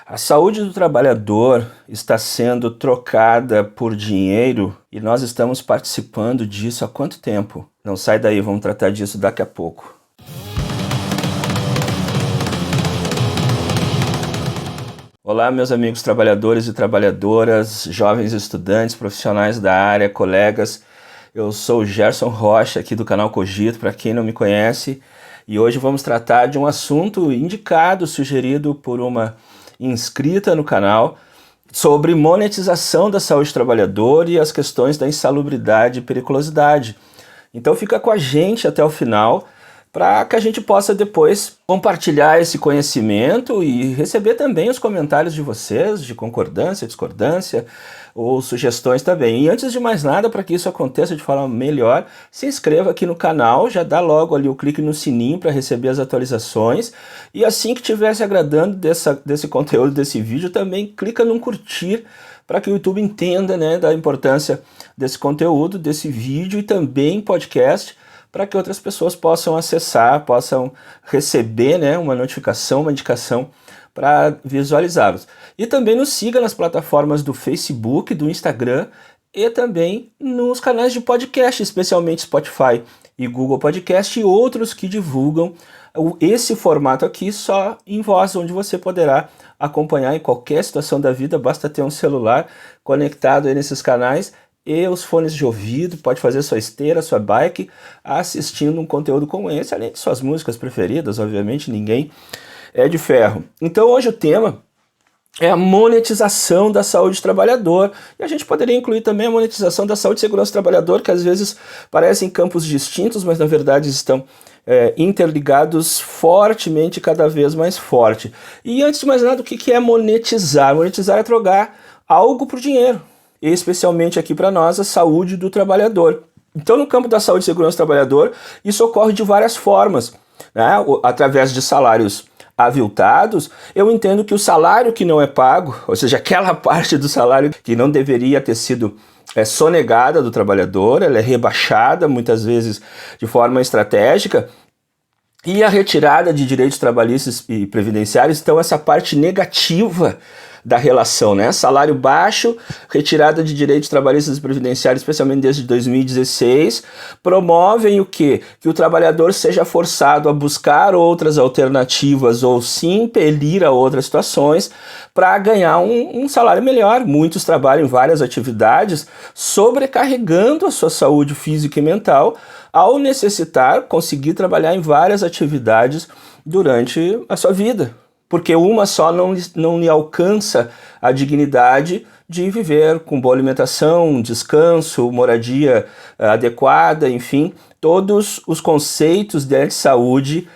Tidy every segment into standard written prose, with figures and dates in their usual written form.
A saúde do trabalhador está sendo trocada por dinheiro e nós estamos participando disso há quanto tempo? Não sai daí, vamos tratar disso daqui a pouco. Olá, meus amigos trabalhadores e trabalhadoras, jovens estudantes, profissionais da área, colegas. Eu sou o Gerson Rocha, aqui do canal Cogito, para quem não me conhece, e hoje vamos tratar de um assunto indicado, sugerido por uma inscrita no canal, sobre monetização da saúde do trabalhador e as questões da insalubridade e periculosidade. Então fica com a gente até o final, para que a gente possa depois compartilhar esse conhecimento e receber também os comentários de vocês, de concordância, discordância ou sugestões também. E antes de mais nada, para que isso aconteça de forma melhor, se inscreva aqui no canal, já dá logo ali o clique no sininho para receber as atualizações e assim que estiver se agradando desse conteúdo, desse vídeo, também clica no curtir para que o YouTube entenda, né, da importância desse conteúdo, desse vídeo e também podcast, para que outras pessoas possam acessar, possam receber, né, uma notificação, uma indicação para visualizá-los. E também nos siga nas plataformas do Facebook, do Instagram e também nos canais de podcast, especialmente Spotify e Google Podcast e outros que divulgam esse formato aqui só em voz, onde você poderá acompanhar em qualquer situação da vida, basta ter um celular conectado aí nesses canais e os fones de ouvido, pode fazer sua esteira, sua bike, assistindo um conteúdo como esse, além de suas músicas preferidas, obviamente, ninguém é de ferro. Então hoje o tema é a monetização da saúde do trabalhador, e a gente poderia incluir também a monetização da saúde e segurança do trabalhador, que às vezes parecem campos distintos, mas na verdade estão interligados fortemente, cada vez mais forte. E antes de mais nada, o que é monetizar? Monetizar é trocar algo por dinheiro, especialmente aqui para nós, a saúde do trabalhador. Então, no campo da saúde e segurança do trabalhador, isso ocorre de várias formas, né? Através de salários aviltados. Eu entendo que o salário que não é pago, ou seja, aquela parte do salário que não deveria ter sido sonegada do trabalhador, ela é rebaixada, muitas vezes de forma estratégica, e a retirada de direitos trabalhistas e previdenciários, então essa parte negativa da relação, né? Salário baixo, retirada de direitos trabalhistas e previdenciários, especialmente desde 2016, promovem o quê? Que o trabalhador seja forçado a buscar outras alternativas ou se impelir a outras situações para ganhar um salário melhor. Muitos trabalham em várias atividades, sobrecarregando a sua saúde física e mental, ao necessitar conseguir trabalhar em várias atividades durante a sua vida. Porque uma só não lhe alcança a dignidade de viver com boa alimentação, descanso, moradia adequada, enfim, todos os conceitos de saúde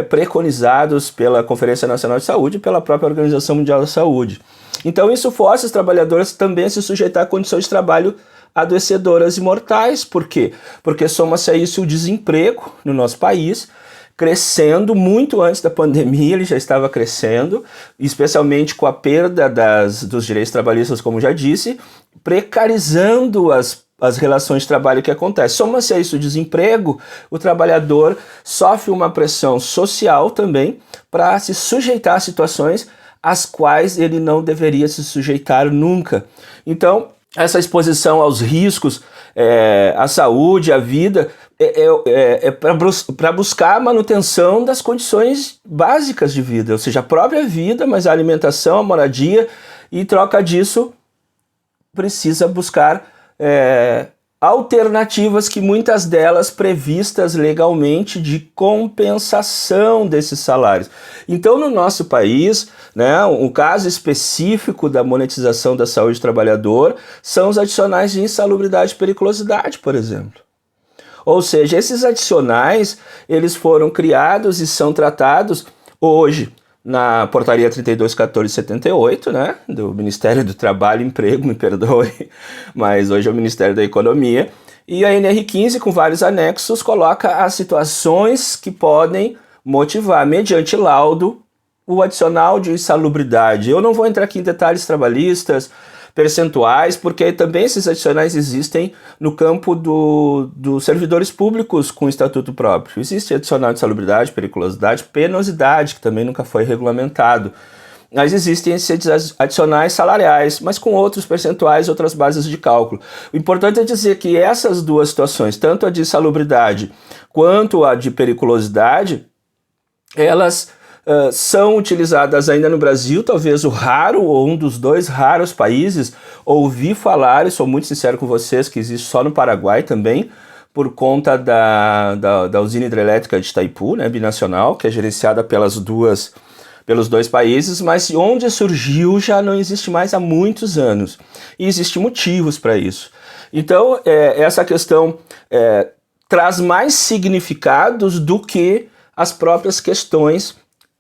preconizados pela Conferência Nacional de Saúde e pela própria Organização Mundial da Saúde. Então isso força os trabalhadores também a se sujeitar a condições de trabalho adoecedoras e mortais. Por quê? Porque soma-se a isso o desemprego no nosso país, crescendo muito antes da pandemia, ele já estava crescendo, especialmente com a perda dos direitos trabalhistas, como já disse, precarizando as relações de trabalho que acontecem. Soma-se a isso o desemprego, o trabalhador sofre uma pressão social também para se sujeitar a situações às quais ele não deveria se sujeitar nunca. Então, essa exposição aos riscos, à saúde, à vida, para buscar a manutenção das condições básicas de vida, ou seja, a própria vida, mas a alimentação, a moradia, e em troca disso precisa buscar alternativas, que muitas delas previstas legalmente, de compensação desses salários. Então, no nosso país, né, um caso específico da monetização da saúde do trabalhador são os adicionais de insalubridade e periculosidade, por exemplo. Ou seja, esses adicionais, eles foram criados e são tratados hoje na portaria 32.14/78, né, do Ministério do Trabalho e Emprego, me perdoe, mas hoje é o Ministério da Economia, e a NR15, com vários anexos, coloca as situações que podem motivar, mediante laudo, o adicional de insalubridade. Eu não vou entrar aqui em detalhes trabalhistas, percentuais, porque também esses adicionais existem no campo dos servidores públicos com estatuto próprio. Existe adicional de insalubridade, periculosidade, penosidade, que também nunca foi regulamentado. mas existem esses adicionais salariais, mas com outros percentuais, outras bases de cálculo. O importante é dizer que essas duas situações, tanto a de insalubridade quanto a de periculosidade, elas são utilizadas ainda no Brasil, talvez o raro ou um dos dois raros países. Ouvi falar, e sou muito sincero com vocês, que existe só no Paraguai também, por conta da usina hidrelétrica de Itaipu, né, binacional, que é gerenciada pelos dois países, mas onde surgiu já não existe mais há muitos anos. E existem motivos para isso. Então, essa questão traz mais significados do que as próprias questões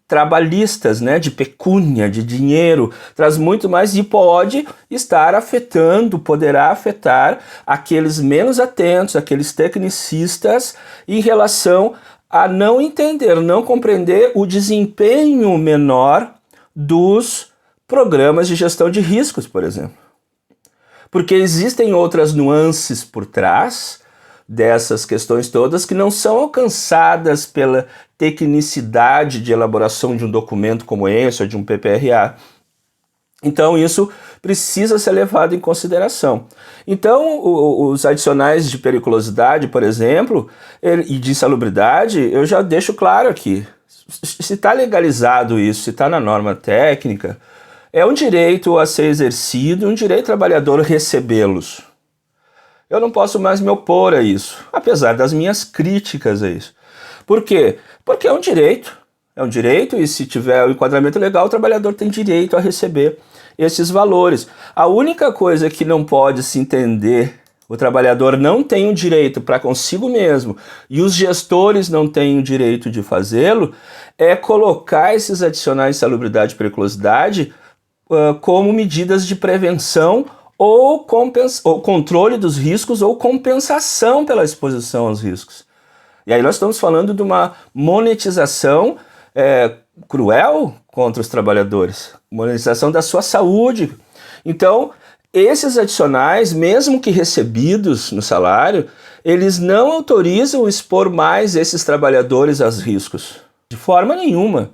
trabalhistas, né, de pecúnia, de dinheiro, traz muito mais e pode estar afetando, poderá afetar aqueles menos atentos, aqueles tecnicistas em relação a não entender, não compreender o desempenho menor dos programas de gestão de riscos, por exemplo. Porque existem outras nuances por trás dessas questões todas que não são alcançadas pela tecnicidade de elaboração de um documento como esse ou de um PPRA. Então isso precisa ser levado em consideração. Então os adicionais de periculosidade, por exemplo, e de insalubridade, eu já deixo claro aqui, se está legalizado isso, se está na norma técnica, é um direito a ser exercido, um direito trabalhador recebê-los. Eu não posso mais me opor a isso, apesar das minhas críticas a isso. Por quê? Porque é um direito e se tiver o enquadramento legal, o trabalhador tem direito a receber esses valores. A única coisa que não pode se entender, o trabalhador não tem o direito para consigo mesmo e os gestores não têm o direito de fazê-lo, é colocar esses adicionais de insalubridade e periculosidade como medidas de prevenção ou controle dos riscos ou compensação pela exposição aos riscos. E aí nós estamos falando de uma monetização cruel contra os trabalhadores, monetização da sua saúde. Então, esses adicionais, mesmo que recebidos no salário, eles não autorizam expor mais esses trabalhadores aos riscos, de forma nenhuma.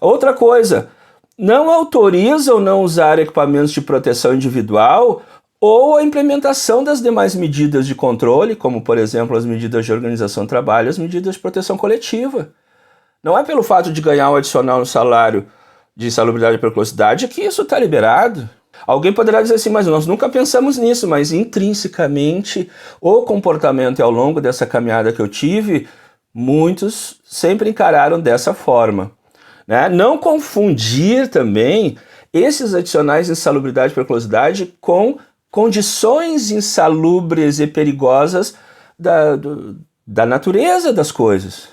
Outra coisa, não autorizam não usar equipamentos de proteção individual ou a implementação das demais medidas de controle, como, por exemplo, as medidas de organização do trabalho, as medidas de proteção coletiva. Não é pelo fato de ganhar um adicional no salário de insalubridade e periculosidade que isso está liberado. Alguém poderá dizer assim, mas nós nunca pensamos nisso, mas intrinsecamente o comportamento ao longo dessa caminhada que eu tive, muitos sempre encararam dessa forma. Né? Não confundir também esses adicionais de insalubridade e periculosidade com condições insalubres e perigosas da natureza das coisas.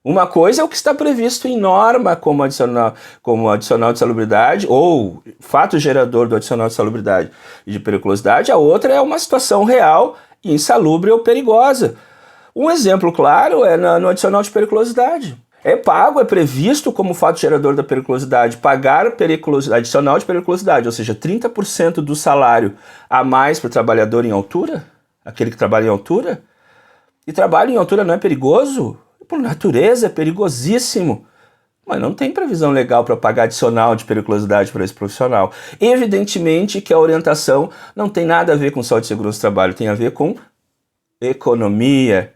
Uma coisa é o que está previsto em norma como adicional de insalubridade ou fato gerador do adicional de insalubridade e de periculosidade, a outra é uma situação real, insalubre ou perigosa. Um exemplo claro é no adicional de periculosidade. É previsto como fato gerador da periculosidade, pagar adicional de periculosidade, ou seja, 30% do salário a mais para o trabalhador em altura, aquele que trabalha em altura. E trabalho em altura não é perigoso? Por natureza é perigosíssimo. Mas não tem previsão legal para pagar adicional de periculosidade para esse profissional. Evidentemente que a orientação não tem nada a ver com saúde e segurança do trabalho, tem a ver com economia,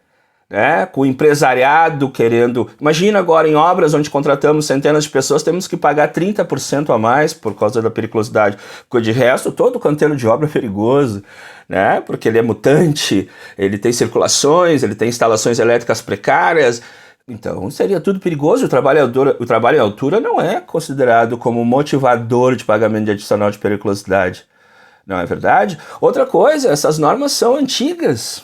né? Com o empresariado querendo... Imagina agora em obras onde contratamos centenas de pessoas, temos que pagar 30% a mais por causa da periculosidade. Porque de resto, todo canteiro de obra é perigoso, né? Porque ele é mutante, ele tem circulações, ele tem instalações elétricas precárias. Então seria tudo perigoso. O trabalho em altura não é considerado como motivador de pagamento de adicional de periculosidade. Não é verdade? Outra coisa, essas normas são antigas.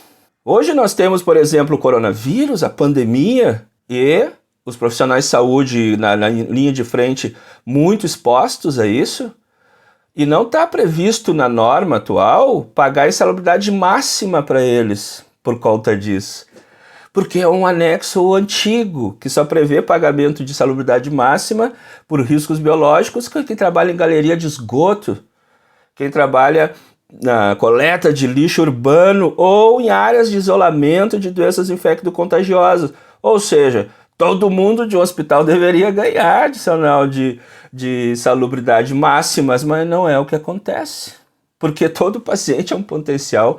Hoje nós temos, por exemplo, o coronavírus, a pandemia e os profissionais de saúde na linha de frente muito expostos a isso. E não está previsto na norma atual pagar a insalubridade máxima para eles por conta disso. Porque é um anexo antigo que só prevê pagamento de insalubridade máxima por riscos biológicos quem trabalha em galeria de esgoto, quem trabalha na coleta de lixo urbano ou em áreas de isolamento de doenças infecto-contagiosas. Ou seja, Todo mundo de um hospital deveria ganhar adicional de salubridade máximas, mas não é o que acontece. Porque todo paciente é um potencial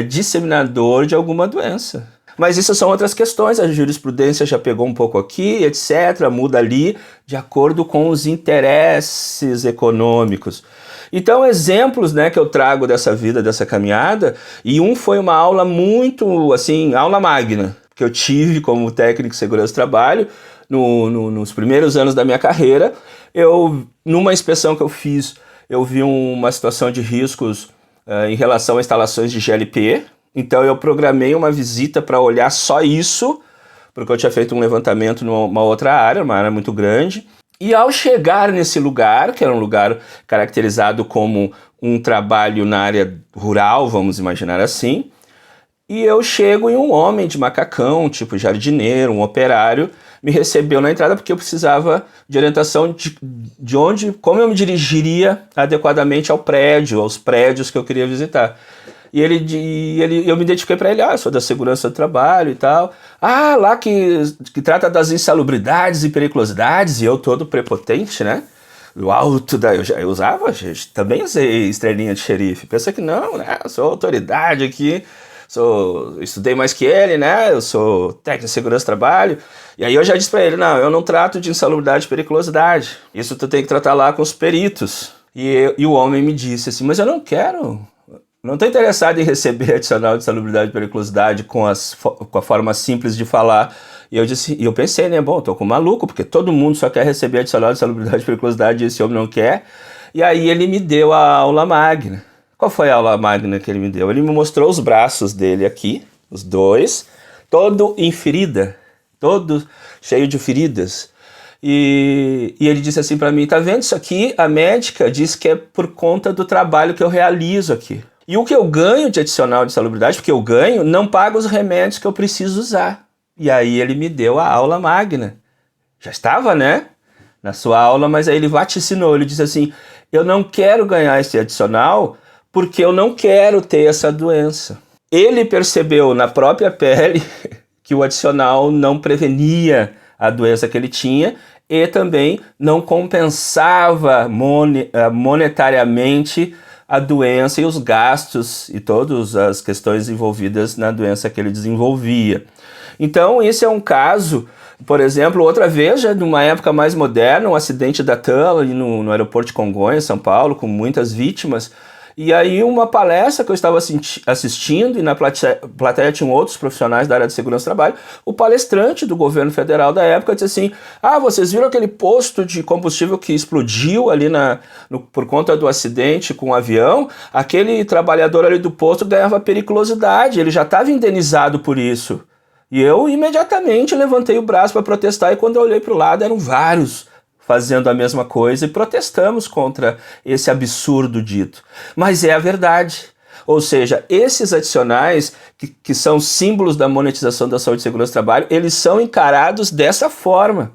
disseminador de alguma doença. Mas isso são outras questões, a jurisprudência já pegou um pouco aqui, etc., muda ali, de acordo com os interesses econômicos. Então, exemplos, né, que eu trago dessa vida, dessa caminhada, e um foi uma aula muito, assim, aula magna, que eu tive como técnico de segurança do trabalho nos primeiros anos da minha carreira. Numa inspeção que eu fiz, eu vi uma situação de riscos em relação a instalações de GLP. Então eu programei uma visita para olhar só isso, porque eu tinha feito um levantamento numa outra área, uma área muito grande. E ao chegar nesse lugar, que era um lugar caracterizado como um trabalho na área rural, vamos imaginar assim, e eu chego e um homem de macacão, tipo jardineiro, um operário, me recebeu na entrada porque eu precisava de orientação de onde, como eu me dirigiria adequadamente ao prédio, aos prédios que eu queria visitar. E eu me identifiquei para ele, eu sou da segurança do trabalho e tal. Lá que trata das insalubridades e periculosidades, e eu todo prepotente, né? O alto eu usava, gente, também usei estrelinha de xerife. Pensa que não, né? Eu sou autoridade aqui, estudei mais que ele, né? Eu sou técnico de segurança do trabalho. E aí eu já disse para ele, não, eu não trato de insalubridade e periculosidade. Isso tu tem que tratar lá com os peritos. E o homem me disse assim, mas eu não quero... Não estou interessado em receber adicional de salubridade e periculosidade com a forma simples de falar. E eu pensei, né, bom, estou com um maluco, porque todo mundo só quer receber adicional de salubridade e periculosidade e esse homem não quer. E aí ele me deu a aula magna. Qual foi a aula magna que ele me deu? Ele me mostrou os braços dele aqui, os dois, todo em ferida, todo cheio de feridas. E ele disse assim para mim, tá vendo isso aqui? A médica diz que é por conta do trabalho que eu realizo aqui. E o que eu ganho de adicional de salubridade, porque eu ganho, não paga os remédios que eu preciso usar. E aí ele me deu a aula magna. Já estava, né, na sua aula, mas aí ele vaticinou, ele disse assim, eu não quero ganhar esse adicional porque eu não quero ter essa doença. Ele percebeu na própria pele que o adicional não prevenia a doença que ele tinha e também não compensava monetariamente a doença e os gastos e todas as questões envolvidas na doença que ele desenvolvia. Então, esse é um caso, por exemplo, outra vez, já numa época mais moderna, um acidente da TAM ali no aeroporto de Congonhas, São Paulo, com muitas vítimas. E aí uma palestra que eu estava assistindo, e na plateia tinham outros profissionais da área de segurança do trabalho, o palestrante do governo federal da época disse assim, vocês viram aquele posto de combustível que explodiu ali por conta do acidente com o avião? Aquele trabalhador ali do posto ganhava periculosidade, ele já estava indenizado por isso. E eu imediatamente levantei o braço para protestar, e quando eu olhei para o lado eram vários fazendo a mesma coisa, e protestamos contra esse absurdo dito. Mas é a verdade. Ou seja, esses adicionais, que são símbolos da monetização da saúde e segurança do trabalho, eles são encarados dessa forma,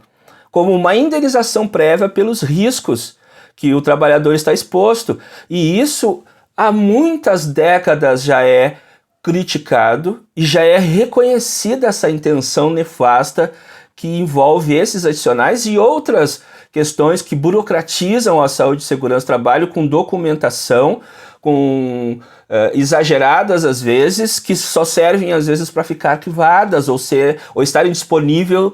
como uma indenização prévia pelos riscos que o trabalhador está exposto. E isso, há muitas décadas, já é criticado e já é reconhecida essa intenção nefasta que envolve esses adicionais e outras questões que burocratizam a saúde e segurança do trabalho com documentação, exageradas às vezes, que só servem às vezes para ficar arquivadas ou estarem disponíveis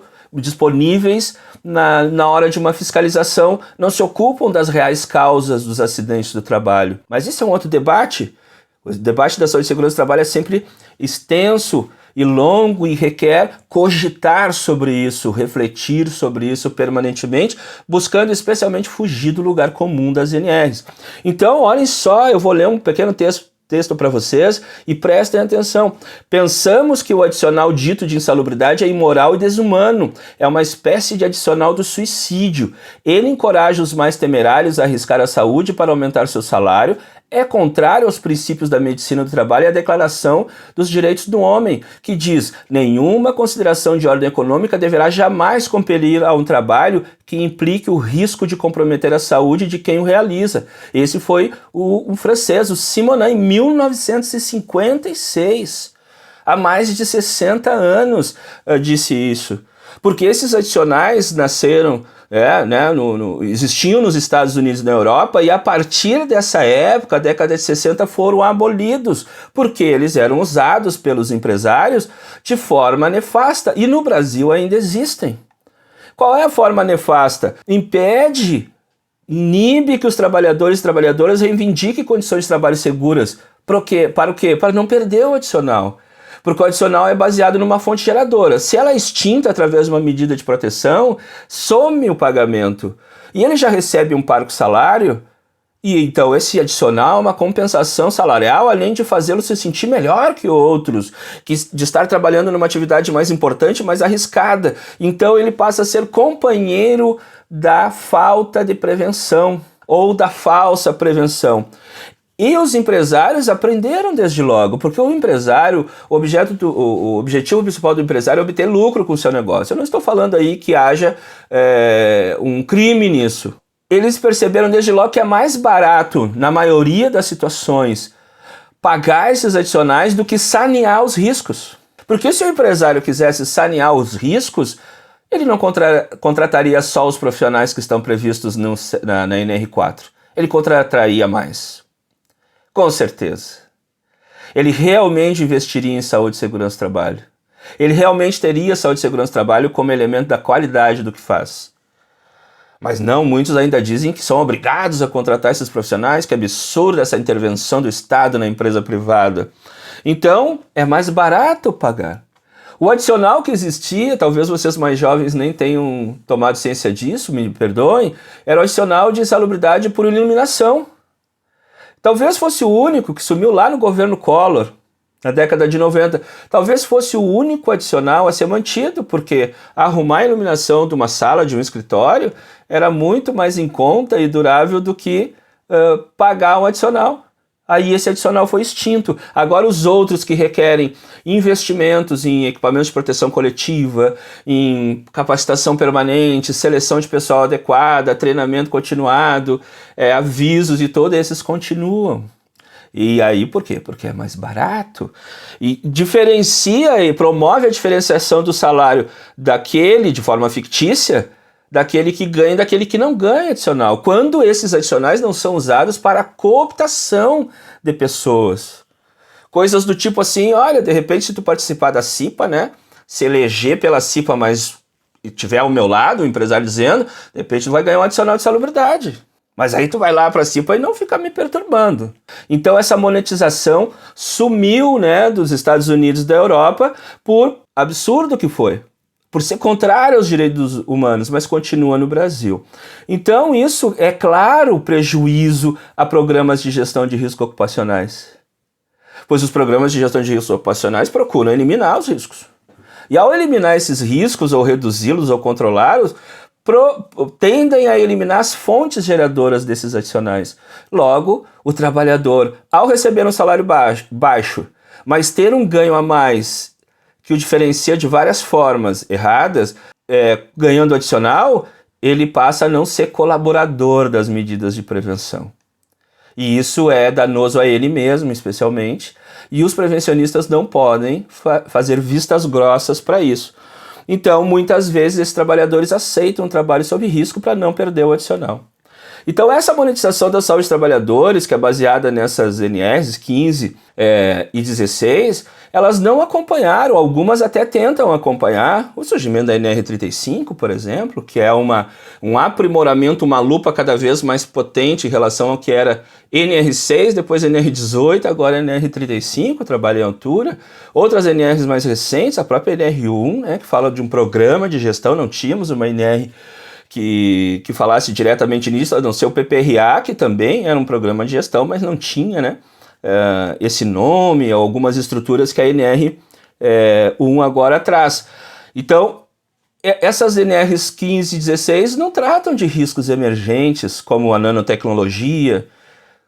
na hora de uma fiscalização, não se ocupam das reais causas dos acidentes do trabalho. Mas isso é um outro debate. O debate da saúde e segurança do trabalho é sempre extenso e longo e requer cogitar sobre isso, refletir sobre isso permanentemente, buscando especialmente fugir do lugar comum das NRs. Então, olhem só, eu vou ler um pequeno texto para vocês e prestem atenção. Pensamos que o adicional dito de insalubridade é imoral e desumano, é uma espécie de adicional do suicídio. Ele encoraja os mais temerários a arriscar a saúde para aumentar seu salário, é contrário aos princípios da medicina do trabalho e à Declaração dos Direitos do Homem, que diz: nenhuma consideração de ordem econômica deverá jamais compelir a um trabalho que implique o risco de comprometer a saúde de quem o realiza. Esse foi o francês, o Simonin, em 1956. Há mais de 60 anos disse isso. Porque esses adicionais nasceram, né, existiam nos Estados Unidos e na Europa, e a partir dessa época, década de 60, foram abolidos, porque eles eram usados pelos empresários de forma nefasta, e no Brasil ainda existem. Qual é a forma nefasta? Inibe que os trabalhadores e trabalhadoras reivindiquem condições de trabalho seguras. Para o quê? Para não perder o adicional. Porque o adicional é baseado numa fonte geradora. Se ela é extinta através de uma medida de proteção, some o pagamento. E ele já recebe um parco salário, e então esse adicional é uma compensação salarial, além de fazê-lo se sentir melhor que outros, de estar trabalhando numa atividade mais importante, mais arriscada. Então ele passa a ser companheiro da falta de prevenção ou da falsa prevenção. E os empresários aprenderam desde logo, porque o empresário, o objetivo principal do empresário é obter lucro com o seu negócio. Eu não estou falando aí que haja um crime nisso. Eles perceberam desde logo que é mais barato, na maioria das situações, pagar esses adicionais do que sanear os riscos. Porque se o empresário quisesse sanear os riscos, ele não contrataria só os profissionais que estão previstos na NR4. Ele contrataria mais. Com certeza. Ele realmente investiria em saúde, segurança e trabalho. Ele realmente teria saúde, segurança e trabalho como elemento da qualidade do que faz. Mas não, muitos ainda dizem que são obrigados a contratar esses profissionais, que absurdo essa intervenção do Estado na empresa privada. Então, é mais barato pagar. O adicional que existia, talvez vocês mais jovens nem tenham tomado ciência disso, me perdoem, era o adicional de insalubridade por iluminação. Talvez fosse o único que sumiu lá no governo Collor, na década de 90. Talvez fosse o único adicional a ser mantido, porque arrumar a iluminação de uma sala, de um escritório, era muito mais em conta e durável do que pagar um adicional. Aí esse adicional foi extinto. Agora os outros que requerem investimentos em equipamentos de proteção coletiva, em capacitação permanente, seleção de pessoal adequada, treinamento continuado, avisos e todos esses continuam. E aí por quê? Porque é mais barato. E diferencia e promove a diferenciação do salário daquele, de forma fictícia, daquele que ganha e daquele que não ganha adicional, quando esses adicionais não são usados para a cooptação de pessoas. Coisas do tipo assim, olha, de repente se tu participar da CIPA, né, se eleger pela CIPA, mas tiver ao meu lado, o empresário dizendo, de repente tu vai ganhar um adicional de salubridade. Mas aí tu vai lá para a CIPA e não fica me perturbando. Então essa monetização sumiu, né, dos Estados Unidos e da Europa por absurdo que foi. Por ser contrário aos direitos humanos, mas continua no Brasil. Então isso é claro prejuízo a programas de gestão de riscos ocupacionais. Pois os programas de gestão de riscos ocupacionais procuram eliminar os riscos. E ao eliminar esses riscos, ou reduzi-los, ou controlá-los, tendem a eliminar as fontes geradoras desses adicionais. Logo, o trabalhador, ao receber um salário baixo, mas ter um ganho a mais que o diferencia de várias formas erradas, ganhando adicional, ele passa a não ser colaborador das medidas de prevenção. E isso é danoso a ele mesmo, especialmente, e os prevencionistas não podem fazer vistas grossas para isso. Então, muitas vezes, esses trabalhadores aceitam um trabalho sob risco para não perder o adicional. Então, essa monetização da saúde dos trabalhadores, que é baseada nessas NRs 15 e 16, elas não acompanharam, algumas até tentam acompanhar o surgimento da NR35, por exemplo, que é um aprimoramento, uma lupa cada vez mais potente em relação ao que era NR6, depois NR18, agora NR35, trabalho em altura. Outras NRs mais recentes, a própria NR1, né, que fala de um programa de gestão, não tínhamos uma NR que falasse diretamente nisso, a não ser o PPRA, que também era um programa de gestão, mas não tinha, né, esse nome, algumas estruturas que a NR1 agora traz. Então, essas NRs 15 e 16 não tratam de riscos emergentes, como a nanotecnologia,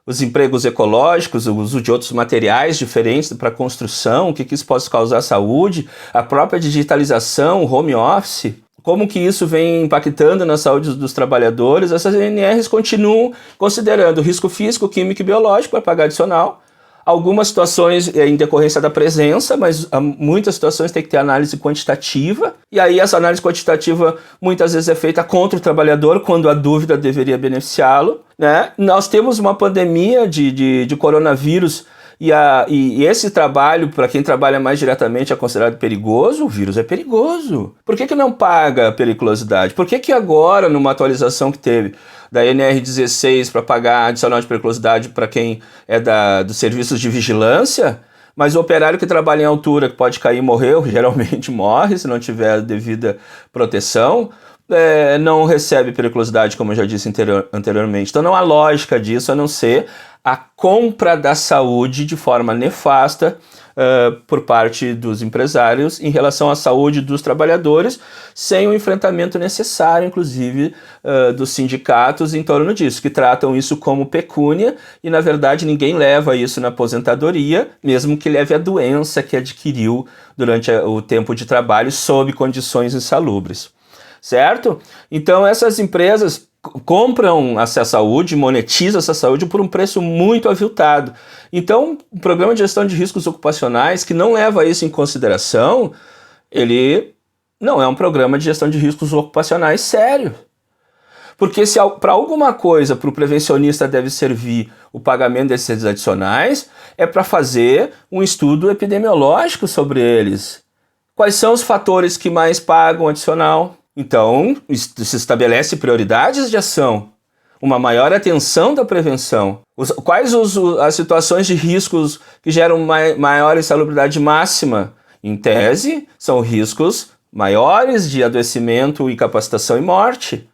os empregos ecológicos, o uso de outros materiais diferentes para construção, o que isso pode causar à saúde, a própria digitalização, o home office, como que isso vem impactando na saúde dos trabalhadores. Essas NRs continuam considerando risco físico, químico e biológico para pagar adicional, Algumas situações em decorrência da presença, mas muitas situações tem que ter análise quantitativa, e aí essa análise quantitativa muitas vezes é feita contra o trabalhador, quando a dúvida deveria beneficiá-lo, né? Nós temos uma pandemia de coronavírus, e esse trabalho, para quem trabalha mais diretamente, é considerado perigoso. O vírus é perigoso. Por que não paga a periculosidade? Por que agora, numa atualização que teve da NR16 para pagar adicional de periculosidade para quem é dos serviços de vigilância, mas o operário que trabalha em altura, que pode cair e morrer, geralmente morre se não tiver a devida proteção, não recebe periculosidade, como eu já disse anteriormente. Então não há lógica disso, a não ser a compra da saúde de forma nefasta por parte dos empresários em relação à saúde dos trabalhadores, sem o enfrentamento necessário, inclusive, dos sindicatos em torno disso, que tratam isso como pecúnia, e na verdade ninguém leva isso na aposentadoria, mesmo que leve a doença que adquiriu durante o tempo de trabalho sob condições insalubres. Certo? Então essas empresas compram essa saúde, monetizam essa saúde por um preço muito aviltado. Então, o programa de gestão de riscos ocupacionais, que não leva isso em consideração, ele não é um programa de gestão de riscos ocupacionais sério. Porque se para alguma coisa, para o prevencionista deve servir o pagamento desses adicionais, é para fazer um estudo epidemiológico sobre eles. Quais são os fatores que mais pagam adicional? Então, se estabelece prioridades de ação, uma maior atenção da prevenção. Quais as situações de riscos que geram maior insalubridade máxima? Em tese, são riscos maiores de adoecimento, incapacitação e morte.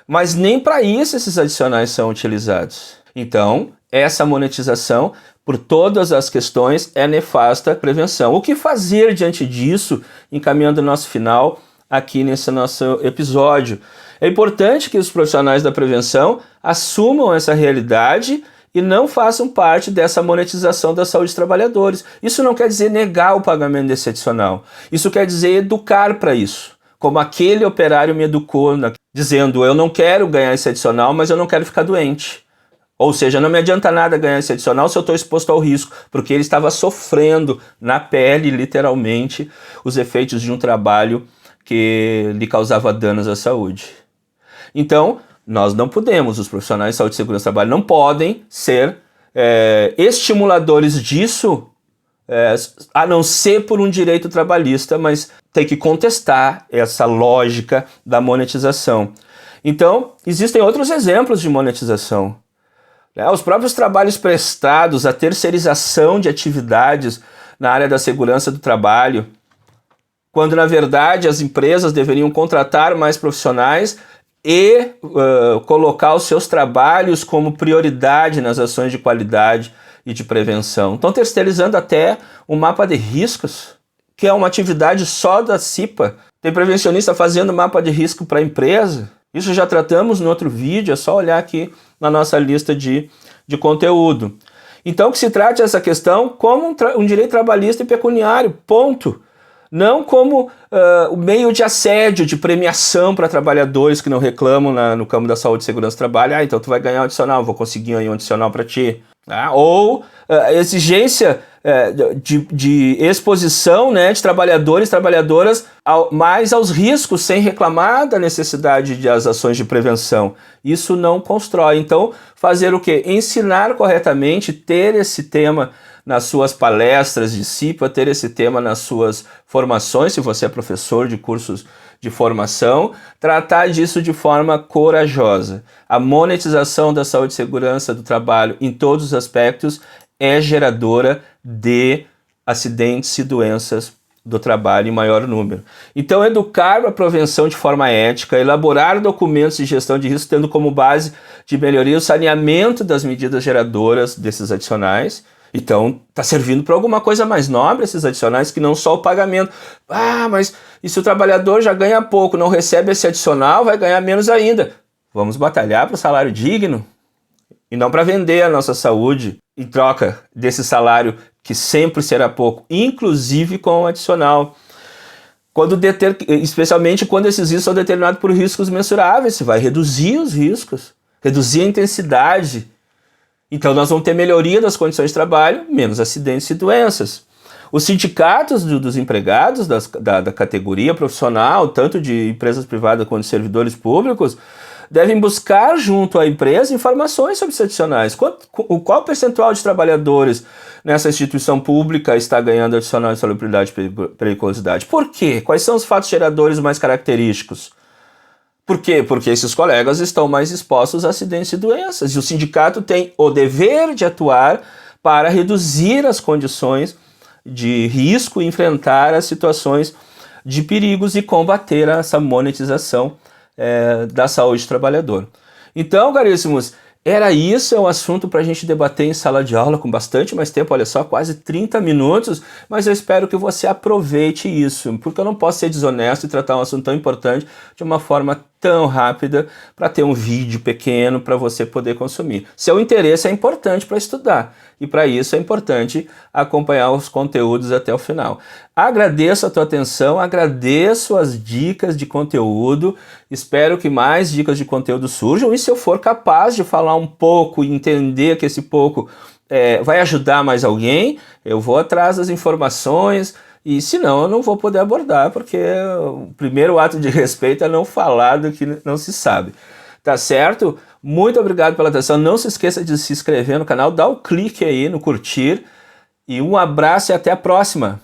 Mas nem para isso esses adicionais são utilizados. Então, essa monetização, por todas as questões, é nefasta à prevenção. O que fazer diante disso, encaminhando o nosso final aqui nesse nosso episódio? É importante que os profissionais da prevenção assumam essa realidade e não façam parte dessa monetização da saúde dos trabalhadores. Isso não quer dizer negar o pagamento desse adicional. Isso quer dizer educar para isso. Como aquele operário me educou, dizendo: eu não quero ganhar esse adicional, mas eu não quero ficar doente. Ou seja, não me adianta nada ganhar esse adicional se eu estou exposto ao risco, porque ele estava sofrendo na pele, literalmente, os efeitos de um trabalho que lhe causava danos à saúde. Então, nós não podemos, os profissionais de saúde e segurança do trabalho não podem ser estimuladores disso, a não ser por um direito trabalhista, mas tem que contestar essa lógica da monetização. Então, existem outros exemplos de monetização. Os próprios trabalhos prestados, a terceirização de atividades na área da segurança do trabalho, quando na verdade as empresas deveriam contratar mais profissionais e colocar os seus trabalhos como prioridade nas ações de qualidade e de prevenção. Estão terceirizando até o mapa de riscos, que é uma atividade só da CIPA. Tem prevencionista fazendo mapa de risco para a empresa. Isso já tratamos no outro vídeo, é só olhar aqui na nossa lista de conteúdo. Então que se trate essa questão como um direito trabalhista e pecuniário, ponto. Não como o meio de assédio, de premiação para trabalhadores que não reclamam no campo da saúde e segurança do trabalho. Então tu vai ganhar um adicional, vou conseguir aí um adicional para ti. Ou exigência de exposição, né, de trabalhadores e trabalhadoras mais aos riscos, sem reclamar da necessidade das ações de prevenção. Isso não constrói. Então, fazer o quê? Ensinar corretamente, ter esse tema nas suas palestras de CIPA, ter esse tema nas suas formações, se você é professor de cursos de formação, tratar disso de forma corajosa. A monetização da saúde e segurança do trabalho em todos os aspectos é geradora de acidentes e doenças do trabalho em maior número. Então, educar para a prevenção de forma ética, elaborar documentos de gestão de risco, tendo como base de melhoria o saneamento das medidas geradoras desses adicionais. Então, está servindo para alguma coisa mais nobre esses adicionais, que não só o pagamento. Mas e se o trabalhador já ganha pouco, não recebe esse adicional, vai ganhar menos ainda. Vamos batalhar para o salário digno e não para vender a nossa saúde em troca desse salário que sempre será pouco, inclusive com o adicional. Especialmente quando esses riscos são determinados por riscos mensuráveis, você vai reduzir os riscos, reduzir a intensidade. Então nós vamos ter melhoria das condições de trabalho, menos acidentes e doenças. Os sindicatos dos empregados da categoria profissional, tanto de empresas privadas quanto de servidores públicos, devem buscar junto à empresa informações sobre os adicionais. Qual percentual de trabalhadores nessa instituição pública está ganhando adicional de salubridade e periculosidade? Por quê? Quais são os fatos geradores mais característicos? Por quê? Porque esses colegas estão mais expostos a acidentes e doenças. E o sindicato tem o dever de atuar para reduzir as condições de risco e enfrentar as situações de perigos e combater essa monetização da saúde do trabalhador. Então, caríssimos, era isso, é um assunto para a gente debater em sala de aula com bastante mais tempo, olha só, quase 30 minutos, mas eu espero que você aproveite isso, porque eu não posso ser desonesto e tratar um assunto tão importante de uma forma tão rápida para ter um vídeo pequeno para você poder consumir. Seu interesse é importante para estudar e para isso é importante acompanhar os conteúdos até o final. Agradeço a tua atenção, agradeço as dicas de conteúdo, espero que mais dicas de conteúdo surjam e se eu for capaz de falar um pouco e entender que esse pouco vai ajudar mais alguém, eu vou atrás das informações. E se não, eu não vou poder abordar, porque o primeiro ato de respeito é não falar do que não se sabe. Tá certo? Muito obrigado pela atenção. Não se esqueça de se inscrever no canal, dá o clique aí no curtir. E um abraço e até a próxima!